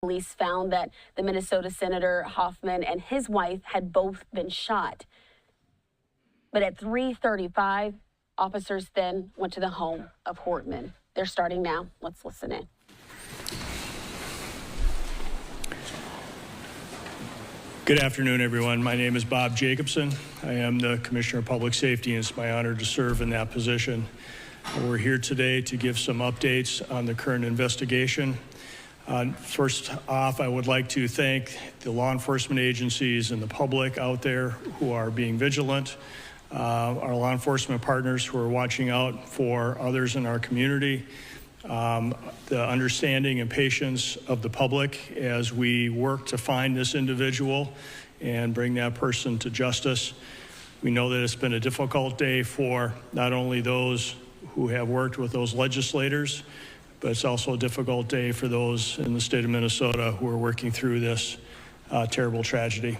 Police found that the Minnesota Senator Hortman and his wife had both been shot. But at 3:35, officers then went to the home of Hortman. They're starting now. Let's listen in. Good afternoon, everyone. My name is Bob Jacobson. I am the Commissioner of Public Safety, and it's my honor to serve in that position. We're here today to give some updates on the current investigation. First off, I would like to thank the law enforcement agencies and the public out there who are being vigilant, our law enforcement partners who are watching out for others in our community, the understanding and patience of the public as we work to find this individual and bring that person to justice. We know that it's been a difficult day for not only those who have worked with those legislators, but it's also a difficult day for those in the state of Minnesota who are working through this terrible tragedy.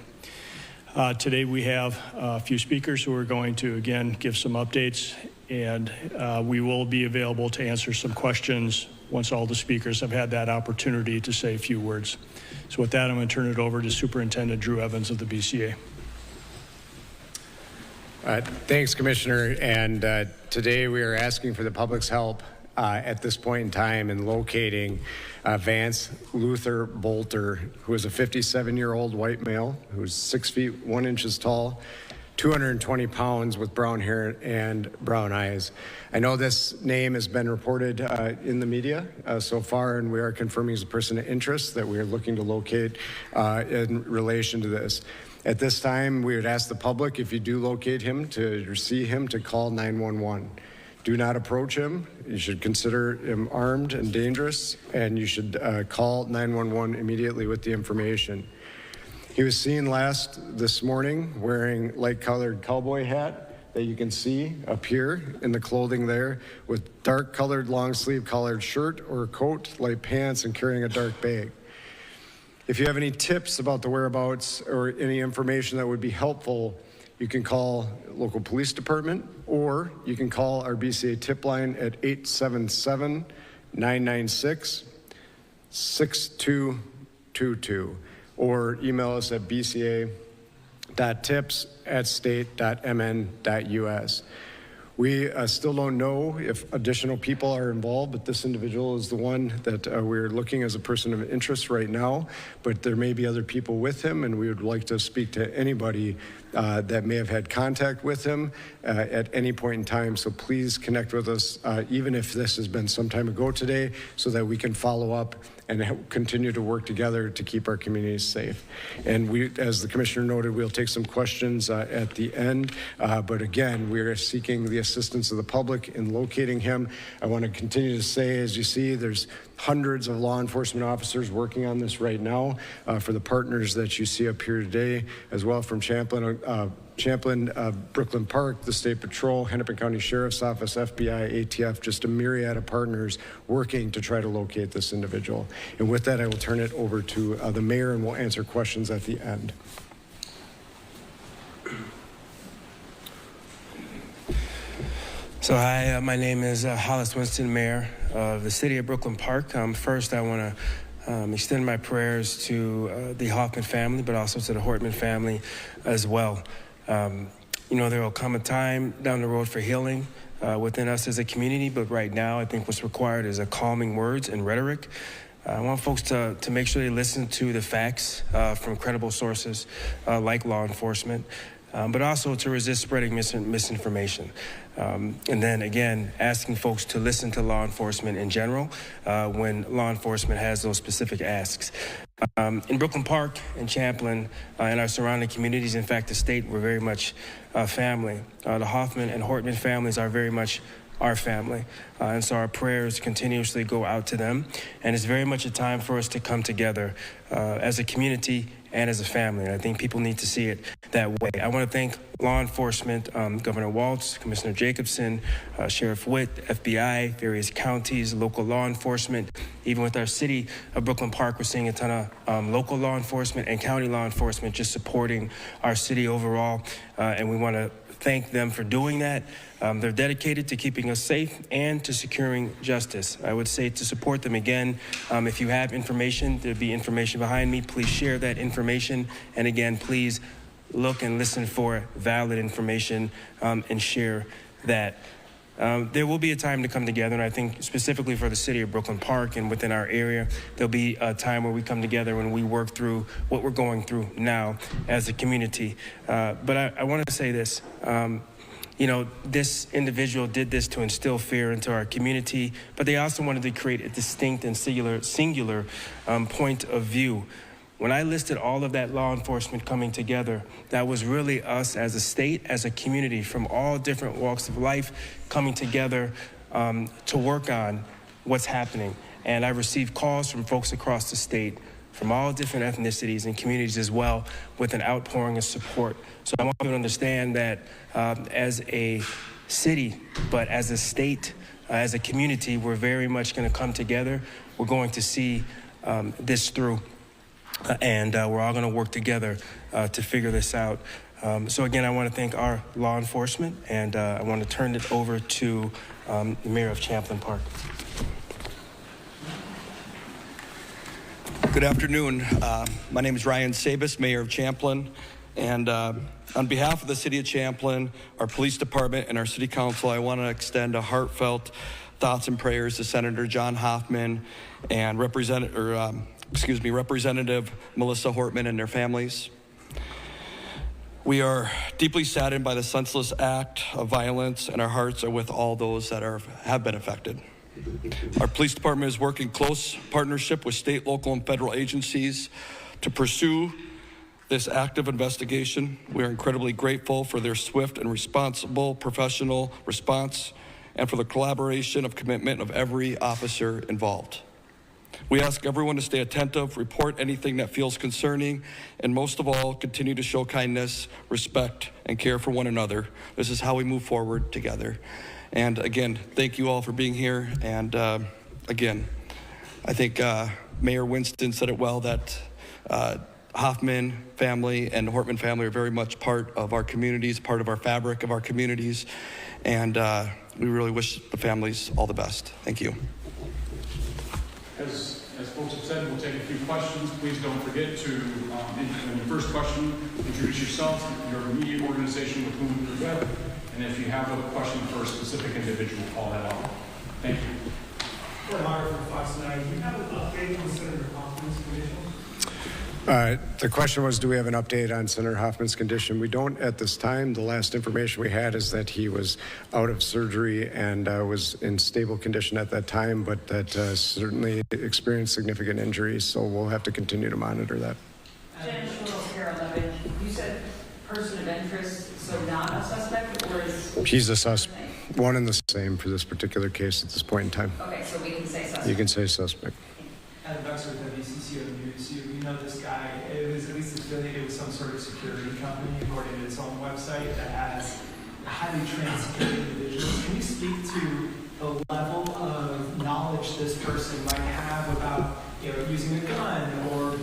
Today we have a few speakers who are going to, again, give some updates, and we will be available to answer some questions once all the speakers have had that opportunity to say a few words. So with that, I'm going to turn it over to Superintendent Drew Evans of the BCA. Thanks, Commissioner. And today we are asking for the public's help at this point in time in locating Vance Boelter, who is a 57-year-old white male who's 6 feet 1 inch tall, 220 pounds, with brown hair and brown eyes. I know this name has been reported in the media so far, and we are confirming he's a person of interest that we are looking to locate in relation to this. At this time, we would ask the public, if you do locate him or see him, to call 911. Do not approach him. You should consider him armed and dangerous, and you should call 911 immediately with the information. He was seen last this morning wearing light-colored cowboy hat that you can see up here in the clothing there, with dark-colored long-sleeve collared shirt or coat, light pants, and carrying a dark bag. If you have any tips about the whereabouts or any information that would be helpful, you can call local police department, or you can call our BCA tip line at 877-996-6222, or email us at bca.tips@state.mn.us. We still don't know if additional people are involved, but this individual is the one that we're looking as a person of interest right now, but there may be other people with him, and we would like to speak to anybody that may have had contact with him at any point in time. So please connect with us, even if this has been some time ago today, so that we can follow up and continue to work together to keep our communities safe. And we, as the Commissioner noted, we'll take some questions at the end. But again, we are seeking the assistance of the public in locating him. I want to continue to say, as you see, there's hundreds of law enforcement officers working on this right now for the partners that you see up here today, as well from Champlin, Brooklyn Park, the State Patrol, Hennepin County Sheriff's Office, FBI, ATF, just a myriad of partners working to try to locate this individual. And with that, I will turn it over to the mayor, and we'll answer questions at the end. So hi, my name is Hollis Winston, Mayor of the City of Brooklyn Park. First, I want to extend my prayers to the Hortman family, but also to the Hortman family as well. You know, there will come a time down the road for healing within us as a community, but right now I think what's required is a calming words and rhetoric. I want folks to make sure they listen to the facts from credible sources like law enforcement, but also to resist spreading misinformation. And then again, asking folks to listen to law enforcement in general when law enforcement has those specific asks. In Brooklyn Park and Champlin and our surrounding communities, in fact, the state, we're very much family. The Hortman and Hortman families are very much our family. And so our prayers continuously go out to them. And it's very much a time for us to come together as a community and as a family. And I think people need to see it that way. I want to thank law enforcement, Governor Walz, Commissioner Jacobson, Sheriff Witt, FBI, various counties, local law enforcement. Even with our city of Brooklyn Park, we're seeing a ton of local law enforcement and county law enforcement just supporting our city overall. And we want to thank them for doing that. They're dedicated to keeping us safe and to securing justice. I would say to support them again, if you have information, there'll be information behind me. Please share that information. And again, please look and listen for valid information and share that. There will be a time to come together, and I think specifically for the city of Brooklyn Park and within our area, there'll be a time where we come together and we work through what we're going through now as a community. But I want to say this. You know, this individual did this to instill fear into our community, but they also wanted to create a distinct and singular point of view. When I listed all of that law enforcement coming together, that was really us as a state, as a community, from all different walks of life coming together to work on what's happening. And I received calls from folks across the state, from all different ethnicities and communities as well, with an outpouring of support. So I want you to understand that as a city, but as a state, as a community, we're very much going to come together. We're going to see this through. And we're all going to work together to figure this out. So again, I want to thank our law enforcement, and I want to turn it over to the Mayor of Champlin Park. Good afternoon. My name is Ryan Sabis, Mayor of Champlin, and on behalf of the City of Champlin, our police department, and our City Council, I want to extend a heartfelt thoughts and prayers to Senator John Hoffman and Representative MANHUNT Hortman and their families. We are deeply saddened by the senseless act of violence, and our hearts are with all those that have been affected. Our police department is working close partnership with state, local, and federal agencies to pursue this active investigation. We are incredibly grateful for their swift and responsible professional response and for the collaboration of commitment of every officer involved. We ask everyone to stay attentive, report anything that feels concerning, and most of all, continue to show kindness, respect, and care for one another. This is how we move forward together. And again, thank you all for being here. And again, I think Mayor Winston said it well that Hoffman family and the Hortman family are very much part of our communities, part of our fabric of our communities. And we really wish the families all the best. Thank you. As folks have said, we'll take a few questions. Please don't forget to, in the first question, introduce yourself, your immediate organization with whom you're with, and if you have a question for a specific individual, call that out. Thank you. From Fox 9, do you have an update on Senator Hoffman's condition? The question was, do we have an update on Senator Hoffman's condition? We don't at this time. The last information we had is that he was out of surgery and was in stable condition at that time, but that certainly experienced significant injuries, so we'll have to continue to monitor that. Jen Shorrow, you said person of interest, so not a suspect, or is... He's a suspect, one and the same for this particular case at this point in time. Okay, so we can say suspect. You can say suspect. Adam Bexer with WCCO News. You know this guy is at least affiliated with some sort of security company, according to its own website, that has highly trained security individuals. Can you speak to the level of knowledge this person might have about, using a gun or,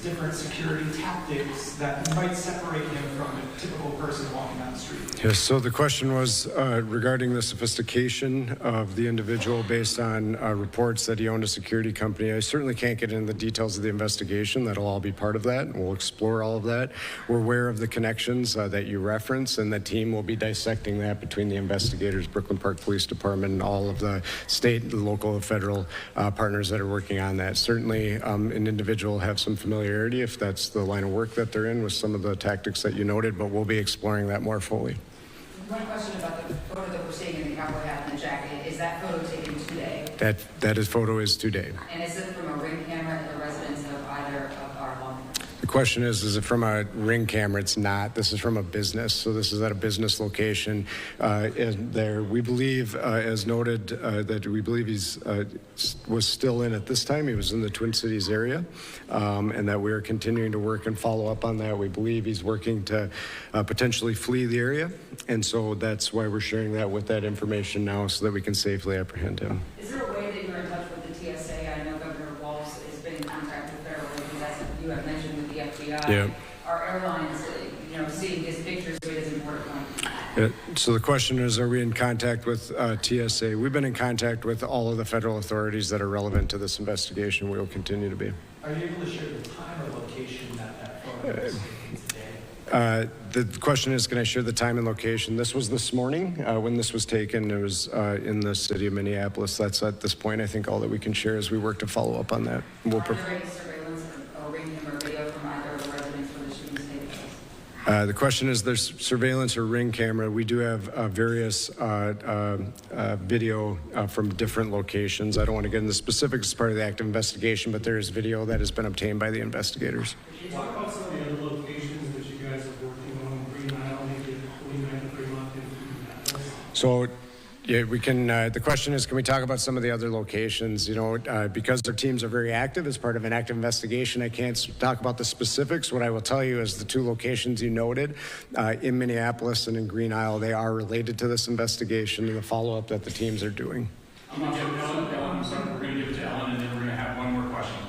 different security tactics that might separate him from a typical person walking down the street? Yes, so the question was regarding the sophistication of the individual based on reports that he owned a security company. I certainly can't get into the details of the investigation. That'll all be part of that, and we'll explore all of that. We're aware of the connections that you reference, and the team will be dissecting that between the investigators, Brooklyn Park Police Department, and all of the state, local, and federal partners that are working on that. Certainly, an individual will have some familiarity if that's the line of work that they're in with some of the tactics that you noted, but we'll be exploring that more fully. One question about the photo that we're seeing in the cowboy hat and the jacket. Is that photo taken today? That photo is today. And is it from a ring camera at the residence of either of our law? The question is it from a ring camera? It's not. This is from a business. So this is at a business location. And there, we believe, as noted, that we believe he's was still in at this time. He was in the Twin Cities area, and that we are continuing to work and follow up on that. We believe he's working to potentially flee the area, and so that's why we're sharing that with that information now, so that we can safely apprehend him. Is there a way that you're in touch with the TSA? I know Governor Walz has been in contact with federal agents, as you have mentioned with the FBI. Yeah. Are airlines, seeing his pictures with his important point? Yeah. So the question is, are we in contact with TSA? We've been in contact with all of the federal authorities that are relevant to this investigation. We will continue to be. Are you able to share the time or location that photo was taken today? The question is, can I share the time and location? This was this morning when this was taken. It was in the city of Minneapolis. That's at this point, I think, all that we can share as we work to follow up on that. Are there any surveillance or ring camera video from either of the residents where the shooting takes place? The question is, there's surveillance or ring camera. We do have various video from different locations. I don't want to get into specifics as part of the active investigation, but there is video that has been obtained by the investigators. Can you talk about some of the other locations that you guys are working on, Green Isle, maybe 49 to Fremont, and So, yeah, we can, the question is, can we talk about some of the other locations? You know, because their teams are very active as part of an active investigation, I can't talk about the specifics. What I will tell you is the two locations you noted in Minneapolis and in Green Isle, they are related to this investigation and the follow-up that the teams are doing. I'm going to give Ellen, we're going to give it to Ellen, and then we're going to have one more question.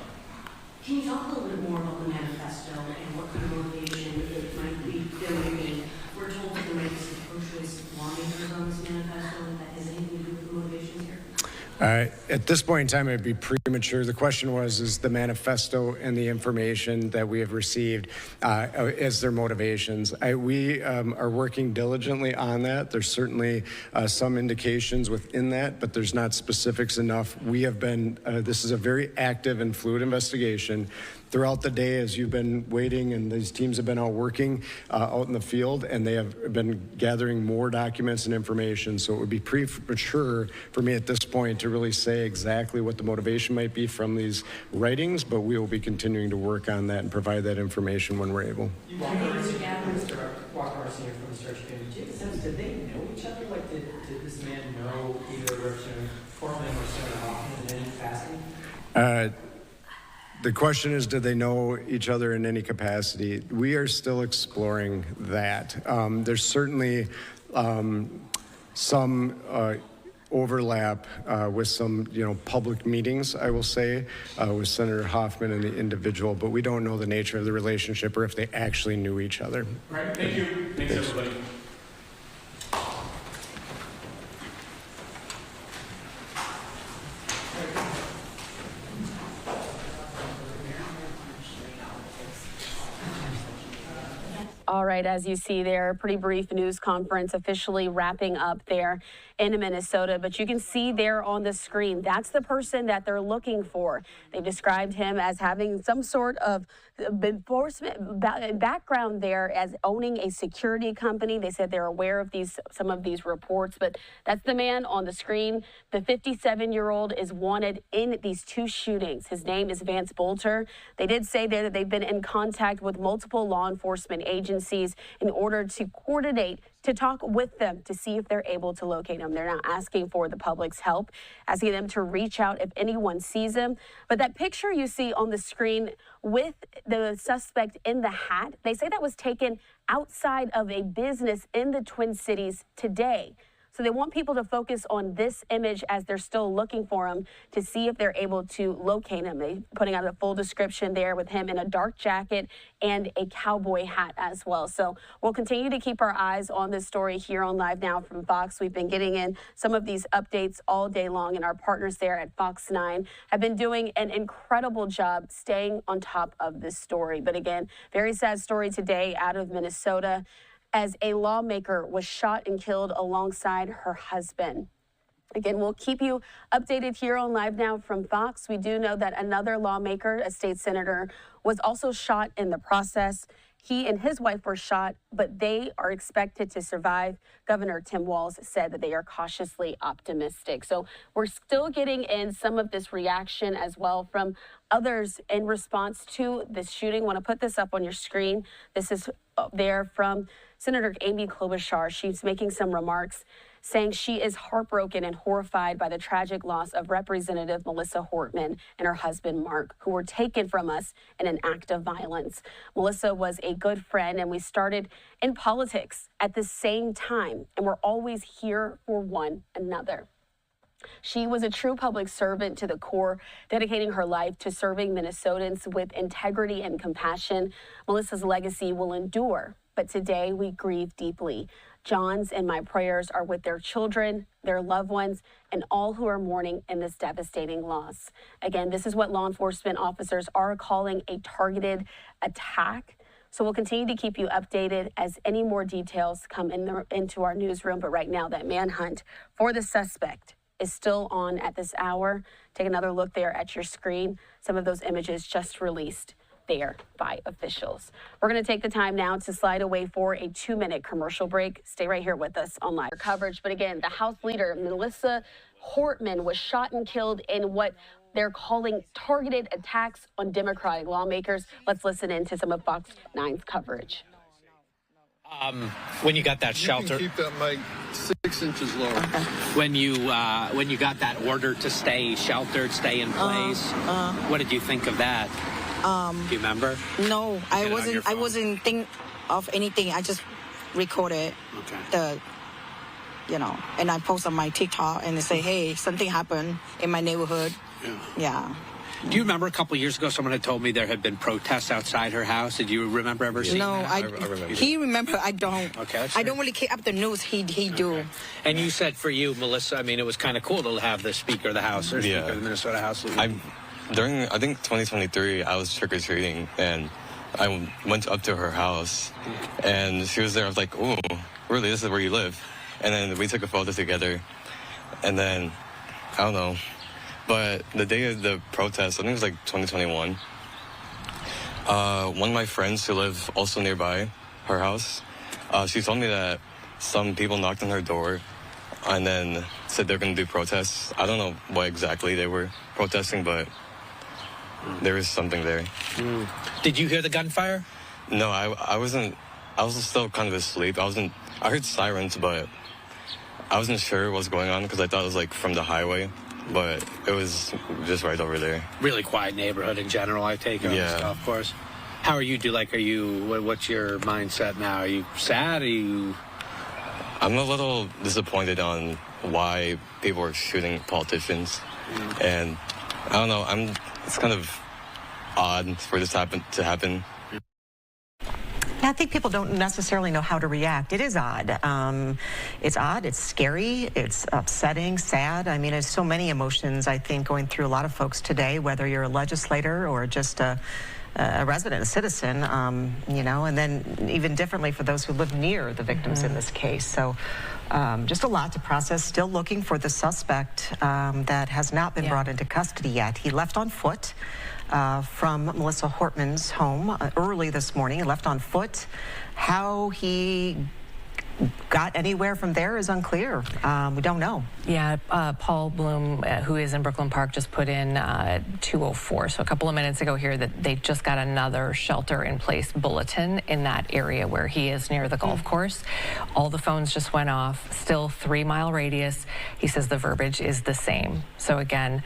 Can you talk a little bit more about the manifesto and what kind of motivation it might be? We're told that there might be some pro-choice lawmakers on this manifesto, and that has anything to do with the motivations here? At this point in time, it'd be premature. The question was, is the manifesto and the information that we have received as their motivations? We are working diligently on that. There's certainly some indications within that, but there's not specifics enough. We have been, this is a very active and fluid investigation. Throughout the day, as you've been waiting, and these teams have been out working out in the field, and they have been gathering more documents and information. So it would be premature for me at this point to really say exactly what the motivation might be from these writings, but we will be continuing to work on that and provide that information when we're able. You walk over senior from the search committee. Do you have a sense, did they know each other? Like, did this man know either Representative Hortman or Senator Hoffman in any capacity? The question is, did they know each other in any capacity? We are still exploring that. There's certainly some overlap with some, public meetings, I will say, with Senator Hoffman and the individual, but we don't know the nature of the relationship or if they actually knew each other. All right, thank you. Thanks, everybody. All right, as you see there, pretty brief news conference officially wrapping up there in Minnesota. But you can see there on the screen, that's the person that they're looking for. They described him as having some sort of enforcement background there, as owning a security company. They said they're aware of some of these reports, but that's the man on the screen. The 57-year-old is wanted in these two shootings. His name is Vance Boelter. They did say there that they've been in contact with multiple law enforcement agencies in order to coordinate to talk with them to see if they're able to locate him. They're now asking for the public's help, asking them to reach out if anyone sees him. But that picture you see on the screen with the suspect in the hat, they say that was taken outside of a business in the Twin Cities today. So they want people to focus on this image as they're still looking for him to see if they're able to locate him. They're putting out a full description there with him in a dark jacket and a cowboy hat as well. So we'll continue to keep our eyes on this story here on Live Now from Fox. We've been getting in some of these updates all day long, and our partners there at Fox 9 have been doing an incredible job staying on top of this story. But again, very sad story today out of Minnesota, as a lawmaker was shot and killed alongside her husband. Again, we'll keep you updated here on Live Now from Fox. We do know that another lawmaker, a state senator, was also shot in the process. He and his wife were shot, but they are expected to survive. Governor Tim Walz said that they are cautiously optimistic. So we're still getting in some of this reaction as well from others in response to this shooting. I want to put this up on your screen. This is there from Senator Amy Klobuchar. She's making some remarks saying she is heartbroken and horrified by the tragic loss of Representative MANHUNT Hortman and her husband, Mark, who were taken from us in an act of violence. Melissa was a good friend, and we started in politics at the same time, and we're always here for one another. She was a true public servant to the core, dedicating her life to serving Minnesotans with integrity and compassion. Melissa's legacy will endure, but today we grieve deeply. John's and my prayers are with their children, their loved ones, and all who are mourning in this devastating loss. Again, this is what law enforcement officers are calling a targeted attack. So we'll continue to keep you updated as any more details come into our newsroom. But right now, that manhunt for the suspect is still on at this hour. Take another look there at your screen. Some of those images just released there by officials. We're going to take the time now to slide away for a 2-minute commercial break. Stay right here with us on live coverage. But again, the House leader, MANHUNT Hortman, was shot and killed in what they're calling targeted attacks on Democratic lawmakers. Let's listen in to some of Fox 9's coverage. When you got that shelter, you can keep that mic 6 inches lower. Okay. When you got that order to stay sheltered, stay in place, what did you think of that? Do you remember? No, I wasn't think of anything. I just recorded and I post on my TikTok and they say, hey, something happened in my neighborhood. Yeah. Do you remember a couple of years ago someone had told me there had been protests outside her house? Did you remember ever seeing that? I remember. He remember, I don't. Okay. I don't really keep up the news. He do. And you said for you, Melissa, I mean, it was kind of cool to have the Speaker of the House or Speaker of the Minnesota House. During, I think, 2023, I was trick-or-treating, and I went up to her house, and she was there. I was like, "Ooh, really, this is where you live?" And then we took a photo together, and then, I don't know, but the day of the protest, I think it was like 2021, one of my friends who live also nearby her house, she told me that some people knocked on her door and then said they're going to do protests. I don't know what exactly they were protesting, but there was something there. Did you hear the gunfire? No, I wasn't. I was still kind of asleep. I heard sirens, but I wasn't sure what was going on because I thought it was like from the highway, but it was just right over there. Really quiet neighborhood in general, I take it. Yeah. Of course. How are you? What's your mindset now? Are you sad? I'm a little disappointed on why people are shooting politicians, and I don't know. It's kind of odd for this to happen. I think people don't necessarily know how to react. It is odd. It's odd. It's scary. It's upsetting, sad. I mean, there's so many emotions, I think, going through a lot of folks today, whether you're a legislator or just a resident, a citizen, and then even differently for those who live near the victims in this case. So just a lot to process. Still looking for the suspect that has not been brought into custody yet. He left on foot from MANHUNT Hortman's home early this morning. He left on foot. How he got anywhere from there is unclear. We don't know. Yeah, Paul Bloom, who is in Brooklyn Park, just put in 2:04, so a couple of minutes ago here, that they just got another shelter-in-place bulletin in that area where he is near the golf course. All the phones just went off. Still 3-mile radius. He says the verbiage is the same. So again,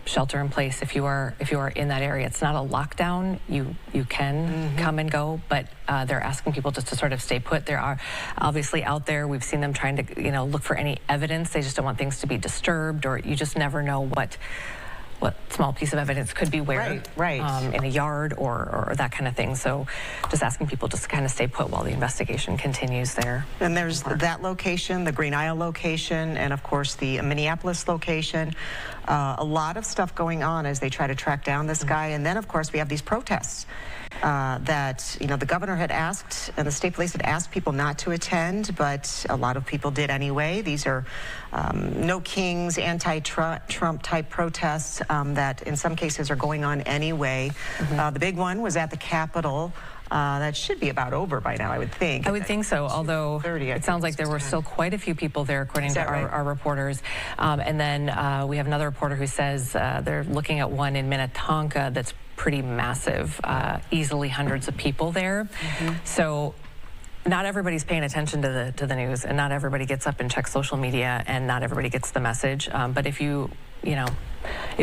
shelter in place if you are in that area. It's not a lockdown. You can come and go, but they're asking people just to sort of stay put. There are obviously out there, we've seen them trying to look for any evidence. They just don't want things to be disturbed, or you just never know what small piece of evidence could be where, in a yard or that kind of thing. So just asking people just to kind of stay put while the investigation continues there. And there's that location, the Green Isle location, and of course the Minneapolis location. A lot of stuff going on as they try to track down this guy. And then of course we have these protests that the governor had asked, and the state police had asked people not to attend, but a lot of people did anyway. These are no kings, anti-Trump type protests that in some cases are going on anyway. The big one was at the Capitol That should be about over by now, I would think. I would think so, although 30, it sounds like there were still quite a few people there, according to our reporters. And then we have another reporter who says they're looking at one in Minnetonka that's pretty massive, easily hundreds of people there. So not everybody's paying attention to the news, and not everybody gets up and checks social media, and not everybody gets the message. But if you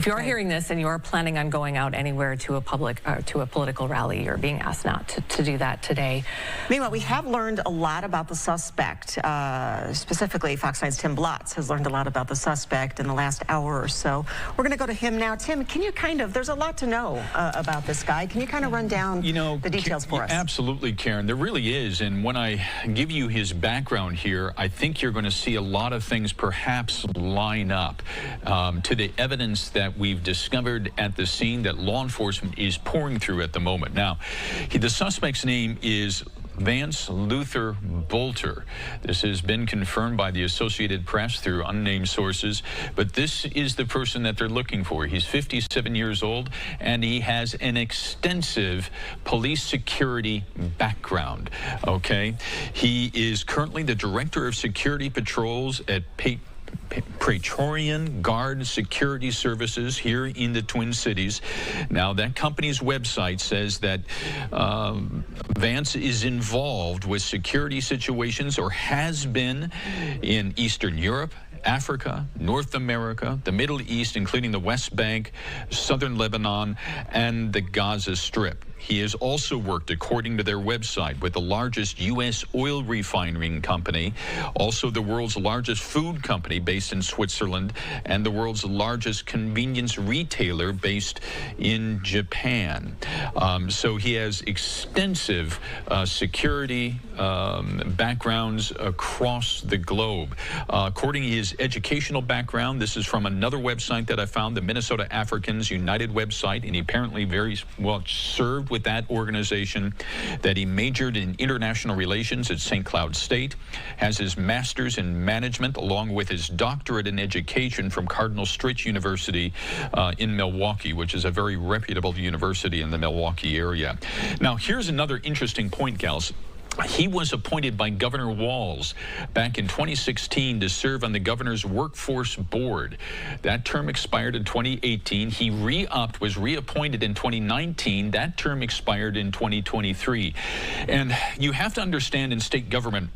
are hearing this and you are planning on going out anywhere to a political rally, you're being asked not to do that today. Meanwhile, we have learned a lot about the suspect. Specifically, Fox 9's Tim Blotz has learned a lot about the suspect in the last hour or so. We're going to go to him now. Tim, can you there's a lot to know about this guy. Can you kind of run down the details for us? Absolutely, Karen. There really is. And when I give you his background here, I think you're going to see a lot of things perhaps line up to the evidence that we've discovered at the scene that law enforcement is pouring through at the moment. Now, the suspect's name is Vance Luther Boelter. This has been confirmed by the Associated Press through unnamed sources, but this is the person that they're looking for. He's 57 years old, and he has an extensive police security background, okay? He is currently the Director of Security Patrols at Praetorian Guard Security Services here in the Twin Cities. Now, that company's website says that Vance is involved with security situations, or has been, in Eastern Europe, Africa, North America, the Middle East, including the West Bank, southern Lebanon, and the Gaza Strip. He has also worked, according to their website, with the largest U.S. oil refining company, also the world's largest food company based in Switzerland, and the world's largest convenience retailer based in Japan. So he has extensive security backgrounds across the globe. According to his educational background, this is from another website that I found, the Minnesota Africans United website, and he apparently very well served with that organization, that he majored in international relations at St. Cloud State, has his master's in management along with his doctorate in education from Cardinal Stritch University in Milwaukee, which is a very reputable university in the Milwaukee area. Now, here's another interesting point, gals. He was appointed by Governor Walz back in 2016 to serve on the governor's workforce board. That term expired in 2018. He was reappointed in 2019. That term expired in 2023. And you have to understand, in state government,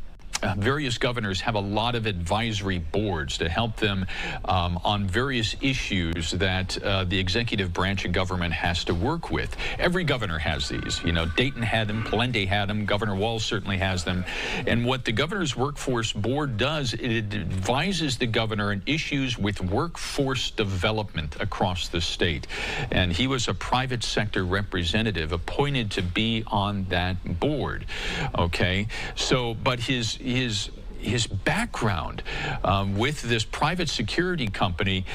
various governors have a lot of advisory boards to help them on various issues that the executive branch of government has to work with. Every governor has these. You know, Dayton had them, Palende had them, Governor Walz certainly has them. And what the governor's workforce board does, it advises the governor on issues with workforce development across the state. And he was a private sector representative appointed to be on that board. Okay, so but his background with this private security company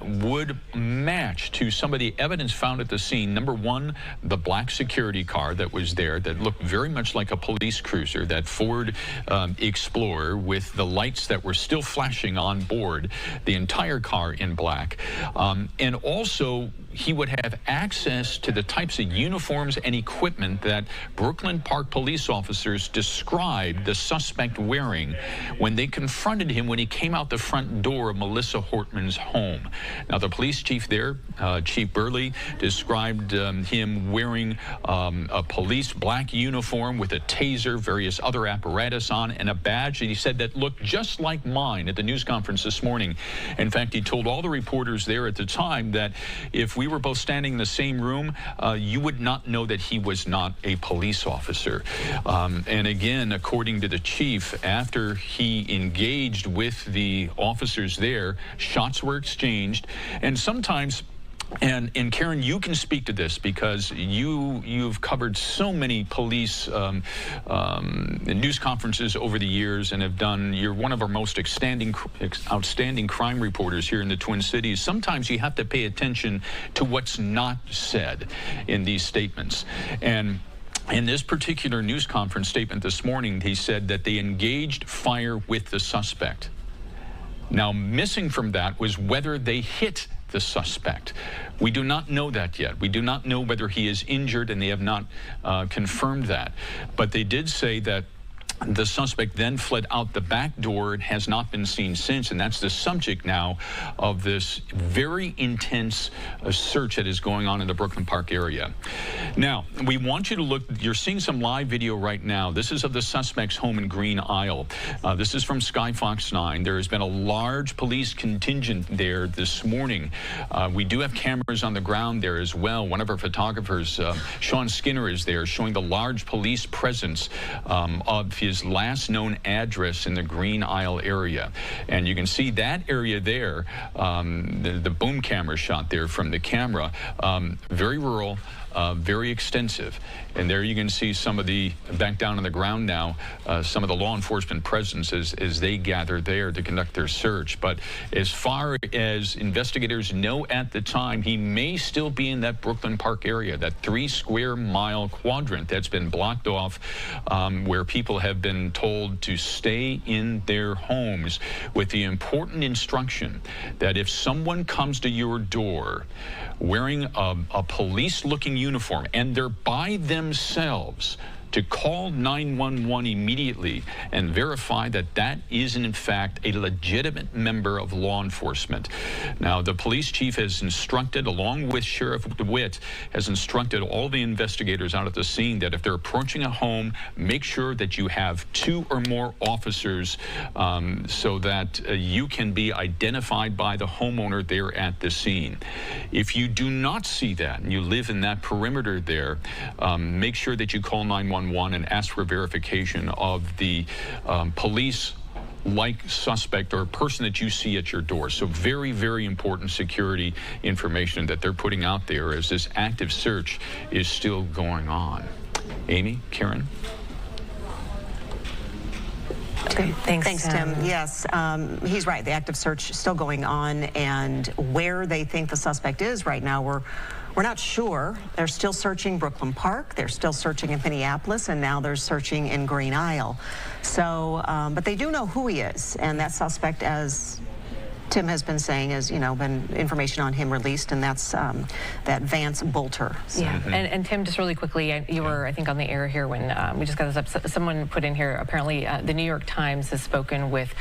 would match to some of the evidence found at the scene. Number one, the black security car that was there that looked very much like a police cruiser, that Ford Explorer with the lights that were still flashing on board, the entire car in black. And also, he would have access to the types of uniforms and equipment that Brooklyn Park police officers described the suspect wearing when they confronted him when he came out the front door of MANHUNT Hortman's home. Now, the police chief there, Chief Burley, described him wearing a police black uniform with a taser, various other apparatus on, and a badge that he said that looked just like mine at the news conference this morning. In fact, he told all the reporters there at the time that if we were both standing in the same room, you would not know that he was not a police officer. And again, according to the chief, after he engaged with the officers there, shots were exchanged. And sometimes, and Karen, you can speak to this because you've covered so many police news conferences over the years and you're one of our most outstanding crime reporters here in the Twin Cities. Sometimes you have to pay attention to what's not said in these statements. And in this particular news conference statement this morning, he said that they engaged fire with the suspect. Now, missing from that was whether they hit the suspect. We do not know that yet. We do not know whether he is injured, and they have not confirmed that. But they did say that the suspect then fled out the back door and has not been seen since, and that's the subject now of this very intense search that is going on in the Brooklyn Park area. Now, we want you to look, you're seeing some live video right now. This is of the suspect's home in Green Isle. This is from Sky Fox 9. There has been a large police contingent there this morning. We do have cameras on the ground there as well. One of our photographers, Sean Skinner, is there showing the large police presence of his last known address in the Green Isle area. And you can see that area there, the boom camera shot there from the camera, very rural, very extensive. And there you can see some of the, back down on the ground now, some of the law enforcement presence as they gather there to conduct their search. But as far as investigators know at the time, he may still be in that Brooklyn Park area, that 3 square mile quadrant that's been blocked off, where people have been told to stay in their homes with the important instruction that if someone comes to your door wearing a police-looking uniform and they're by themselves, to call 911 immediately and verify that that is in fact a legitimate member of law enforcement. Now, the police chief has instructed, along with Sheriff DeWitt, has instructed all the investigators out at the scene that if they're approaching a home, make sure that you have 2 or more officers so that you can be identified by the homeowner there at the scene. If you do not see that and you live in that perimeter there, make sure that you call 911 and ask for verification of the police-like suspect or person that you see at your door. So very, very important security information that they're putting out there as this active search is still going on. Amy, Karen? Okay. Thanks, Tim. Yes, he's right. The active search is still going on, and where they think the suspect is right now, we're not sure. They're still searching Brooklyn Park. They're still searching in Minneapolis, and now they're searching in Green Isle. So, but they do know who he is, and that suspect, as Tim has been saying, has, been information on him released, and that's that Vance Boelter. So. Yeah, and Tim, just really quickly, you were, I think, on the air here when we just got this up. Someone put in here, apparently, the New York Times has spoken with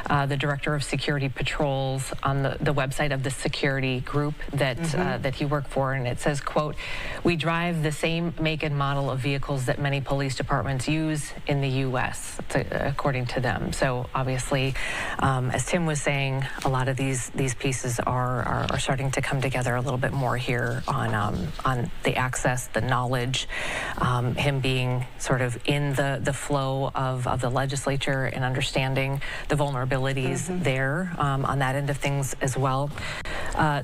the Director of Security Patrols on the website of the security group that that he worked for, and it says, quote, "We drive the same make and model of vehicles that many police departments use in the U.S., according to them." So obviously, as Tim was saying, a lot of these pieces are starting to come together a little bit more here on the access, the knowledge, him being sort of in the flow of the legislature and understanding the vulnerabilities there on that end of things as well.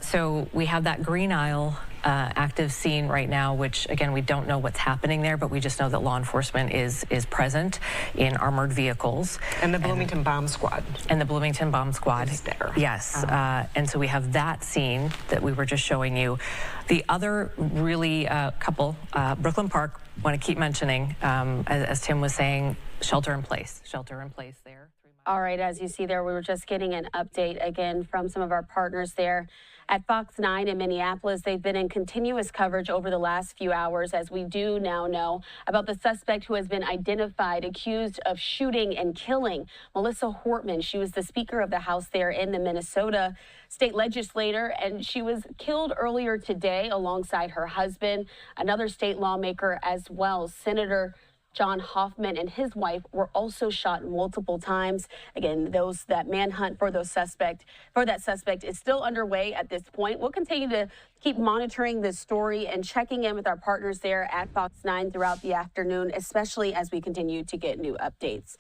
So we have that Green Isle active scene right now, which again, we don't know what's happening there, but we just know that law enforcement is present in armored vehicles. And the Bloomington Bomb Squad. And the Bloomington Bomb Squad. Is there. Yes. And so we have that scene that we were just showing you. The other really couple, Brooklyn Park, want to keep mentioning, as Tim was saying, shelter in place there. All right, as you see there, we were just getting an update again from some of our partners there at Fox 9 in Minneapolis. They've been in continuous coverage over the last few hours, as we do now know about the suspect who has been identified, accused of shooting and killing MANHUNT Hortman. She was the Speaker of the House there in the Minnesota state legislature, and she was killed earlier today alongside her husband, another state lawmaker as well, Senator John Hoffman, and his wife were also shot multiple times. Again, that manhunt for that suspect is still underway at this point. We'll continue to keep monitoring this story and checking in with our partners there at Fox 9 throughout the afternoon, especially as we continue to get new updates.